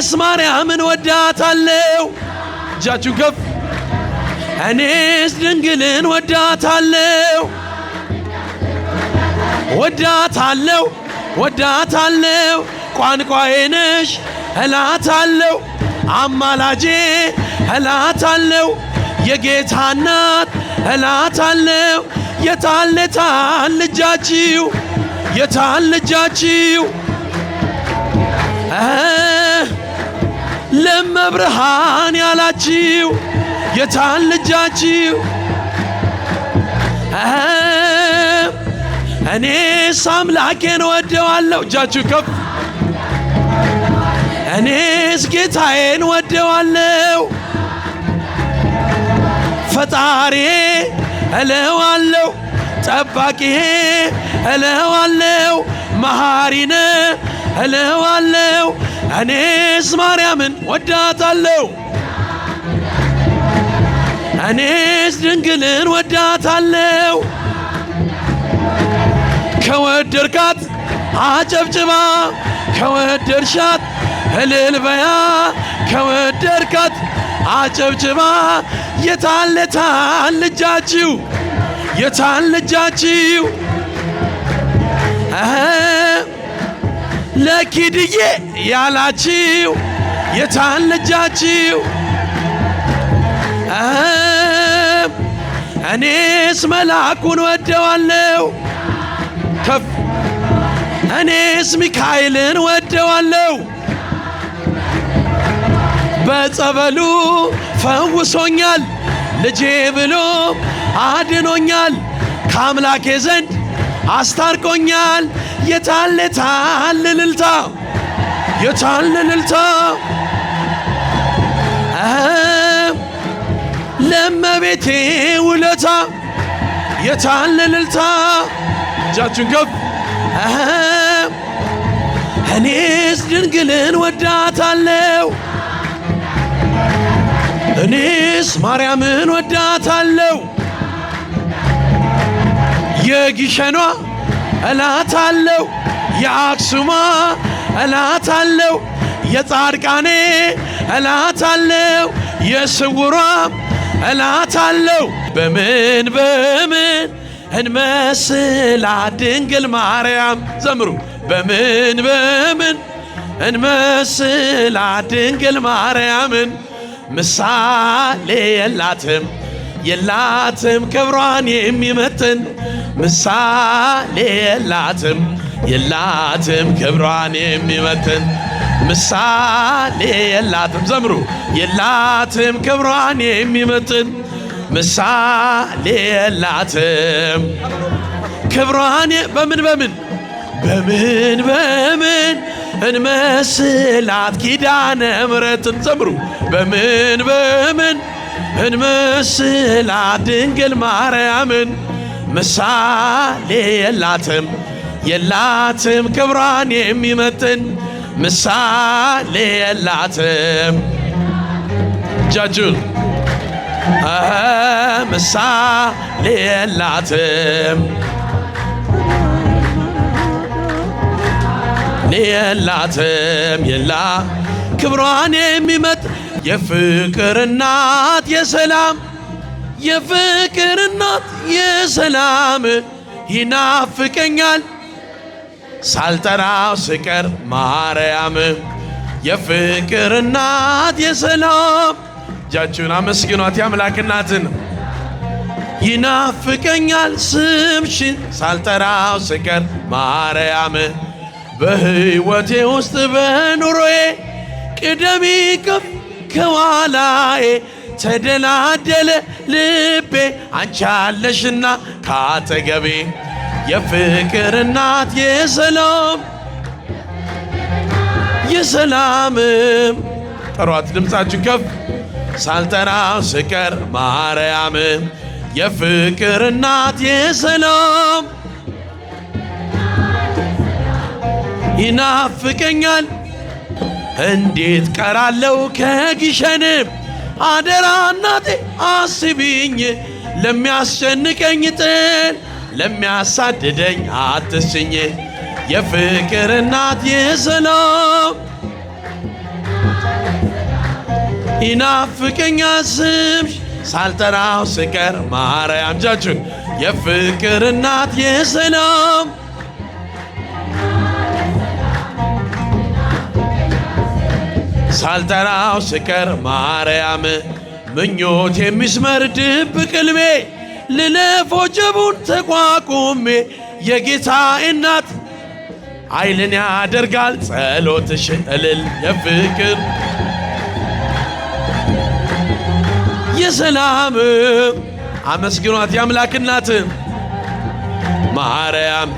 እኔስ ማርያምን ወዳታለሁ። እጃችሁ ከፍ። እኔስ ድንግልን ወዳታለሁ ወዳታለሁ ወዳታለሁ። ቋንቋዬ ነሽ እላታለሁ። አማላጄ እላታለሁ። የጌታ እናት እላታለሁ። የታል ልጃችሁ የታል ልጃችሁ ለመብርሃን ያላችሁ የታል ልጃችሁ? እኔስ አምላኬን ወደዋለሁ። እጃችሁ ከፍ። እኔስ ጌታዬን ወደዋለሁ። ፈጣሪዬ እለዋለሁ። ጠባቂዬ እለዋለሁ። መሐሪነ እለዋለሁ። እኔስ ማርያምን ወዳታለሁ። እኔስ ድንግልን ወዳታለሁ። ከወደድካት አጨብጭባ፣ ከወደድሻት እልል በያ። ከወደድካት አጨብጭባ። የታል ልጃችሁ የታል ልጃችሁ? ለኪድዬ ያላችሁ የታል ልጃችሁ? እኔስ መልአኩን ወደዋለሁ ከፍ። እኔስ ሚካኤልን ወደዋለሁ። በጸበሉ ፈውሶኛል። ልጄ ብሎ አድኖኛል። ከአምላኬ ዘንድ አስታርቆኛል። የታል እልልታ የታል እልልታ? ለእመቤቴ ውለታ የታል እልልታ? እጃችሁን ከፍ። እኔስ ድንግልን ወዳታለሁ። እኔስ ማርያምን ወዳታለሁ። የጊሸኗ እላታለሁ። የአክሱማ እላታለሁ። የጻድቃኔ እላታለሁ። የስውሯ እላታለሁ። በምን እንመስላት ድንግል ማርያም? ዘምሩ። በምን እንመስላት ድንግል ማርያምን? ምሳሌ የላትም ክብሯን የሚመጥን። ምሳሌ የላትም ክብሯን የሚመጥን። ምሳሌ የላትም። ዘምሩ። የላትም ክብሯን የሚመጥን። ምሳሌ የላትም ክብሯን በምን እንመስላት ኪዳነ ምሕረትን? ዘምሩ። በምን እንመስላት ድንግል ማርያምን? ምሳሌ የላትም ክብሯን የሚመጥን። ምሳሌ የላትም። እጃችሁን። ምሳሌ የላትም ክብሯን የሚመጥ የፍቅር እናት የሰላም ይናፍቀኛል ሳልጠራው ስቀር ማርያም። የፍቅር እናት የሰላም። እጃችሁን አመስግኗት የአምላክ እናትን። ይናፍቀኛል ስምሽን ሳልጠራው ስቀር ማርያም። በሕይወቴ ውስጥ በኑሮዬ ቅደሚ ከፍ ከኋላዬ። ተደላደለ ልቤ አንቺ አለሽና ካጠገቤ። የፍቅር እናት የሰላምም ጠሯት ድምፃችሁ ከፍ ሳልጠራው ስቀር ማርያም። የፍቅር እናት የሰላም ይናፍቀኛል እንዴት ቀራለው ከግሸን። አደራ እናቴ አስቢኝ ለሚያስጨንቀኝ ጥል ለሚያሳድደኝ አትስኝ። የፍቅር እናት የሰላም ይናፍቀኛል ስምሽ ሳልጠራው ስቀር ማርያም እጃችሁን የፍቅር እናት የሰላም ሳልጠራው ስቀር ማርያም ምኞት የሚስመር ድብቅ ሕልሜ ልለፍ ወጀቡን ተቋቁሜ የጌታ እናት ኃይልን ያደርጋል ጸሎትሽ እልል የፍቅር የሰላም አመስግኗት የአምላክ እናት ማርያም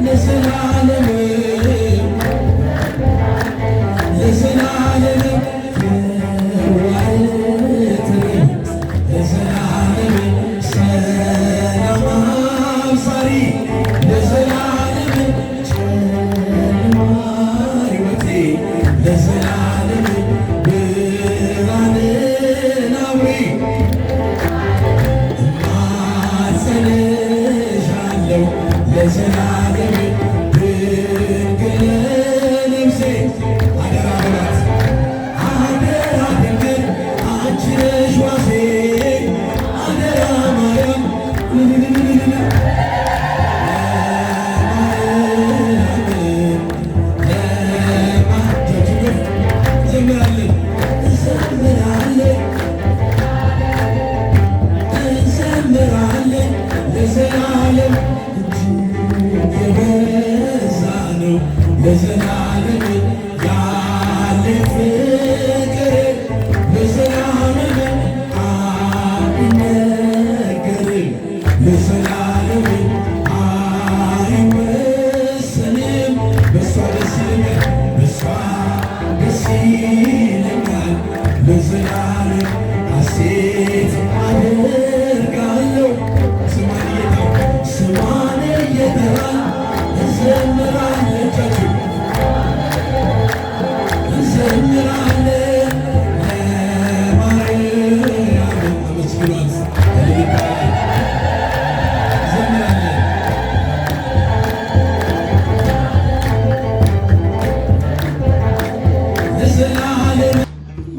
ለዘላለም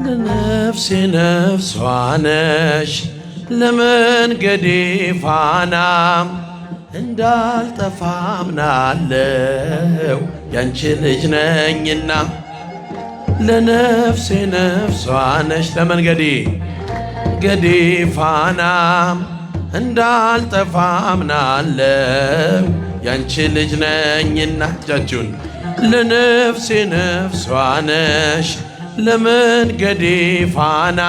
ለነፍሴ ነፍሷ ነሽ ለመንገዴ ፋና እንዳልጠፋ አምናለው ያንቺ ልጅ ነኝና ለነፍሴ ነፍሷ ነሽ ለመንገዴ ገዴ ፋና እንዳልጠፋ አምናለው ያንቺ ልጅ ነኝና እጃችሁን ለነፍሴ ነፍሷ ነሽ ለመንገዴ ፋና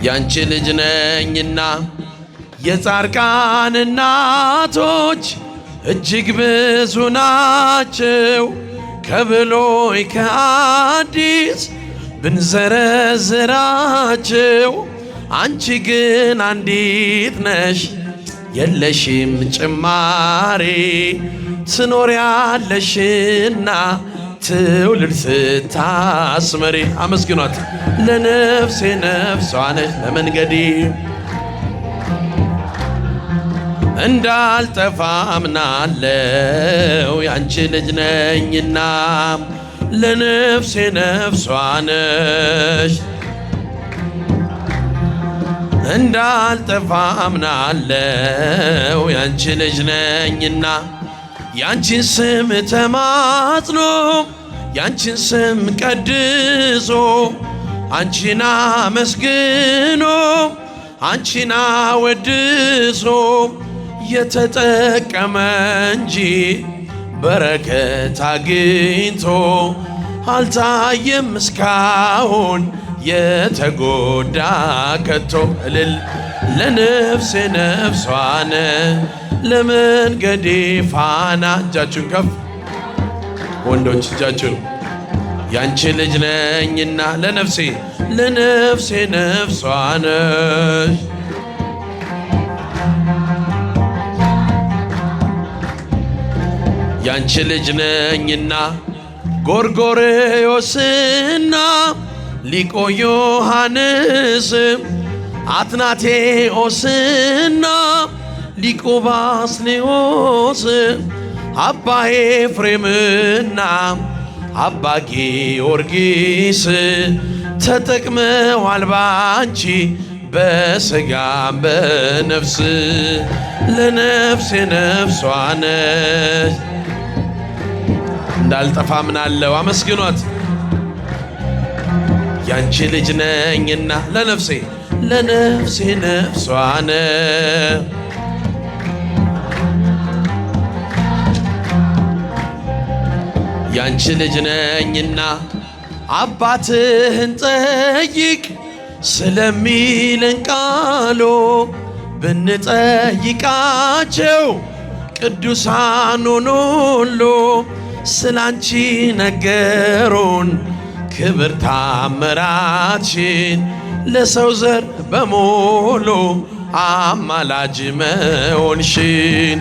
ያንቺ ልጅ ነኝና የጻድቃን እናቶች እጅግ ብዙ ናቸው ከብሉይ ከአዲስ ብንዘረዝራቸው አንቺ ግን አንዲት ነሽ የለሽም ጭማሪ ትኖሪያለሽና ትውልድ ስታስመሪ አመስግኗት ለነፍሴ ነፍሷ ነሽ ለመንገዴ እንዳልጠፋ አምናለው ያንቺ ልጅ ነኝና ለነፍሴ ነፍሷ ነሽ እንዳልጠፋ አምናለው ያንቺ ልጅ ነኝና ያንቺን ስም ተማጽኖ ያንቺን ስም ቀድሶ አንቺን አመስግኖ አንቺን አወድሶ የተጠቀመ እንጂ በረከት አግኝቶ አልታየም እስካሁን የተጎዳ ከቶ እልል ለነፍሴ ነፍሷ ነሽ ለመንገዴ ፋና እጃችሁን ከፍ ወንዶች እጃችሁን ያንቺ ልጅ ነኝና ለነፍሴ ነፍሷ ነሽ ያንቺ ልጅ ነኝና ጎርጎርዮስና ሊቆ ዮሐንስ አትናቴዎስና ሊቁ ባስልዮስ አባ ኤፍሬምና አባ ጊዮርጊስ ተጠቅመዋል ባንቺ በሥጋም በነፍስ ለነፍሴ ነፍሷ ነሽ እንዳልጠፋ አምናለው አመስግኗት ያንቺ ልጅ ነኝና ለነፍሴ ነፍሷ ነሽ ያንቺ ልጅ ነኝና አባትህን ጠይቅ ስለሚለን ቃሎ ብንጠይቃቸው ቅዱሳኑን ሁሉ ስላንቺ ነገሩን ክብር ታምራትሽን ለሰው ዘር በሙሉ አማላጅ መሆንሽን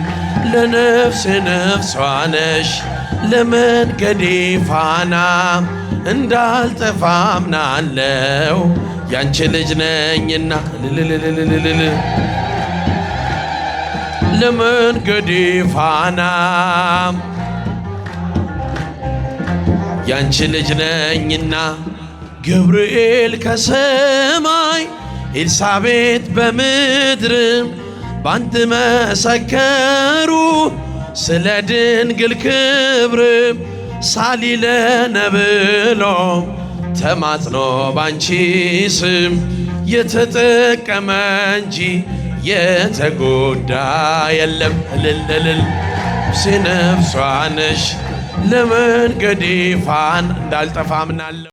ለነፍሴ ነፍሷ ነሽ ለመንገዴ ፋና እንዳልጠፋ አምናለው ያንቺ ልጅ ነኝና ለመንገዴ ፋና ያንቺ ልጅ ነኝና ገብርኤል ከሰማይ ኤልሳቤጥ በምድር ባንተ መሰከሩ ስለ ድንግል ክብር ሳሊለነ ብሎ ተማጽኖ ባንቺ ስም የተጠቀመ እንጂ የተጎዳ የለም እልል ነፍሴ ነፍሷ ነሽ ለመንገዴ ፋና እንዳልጠፋ አምናለሁ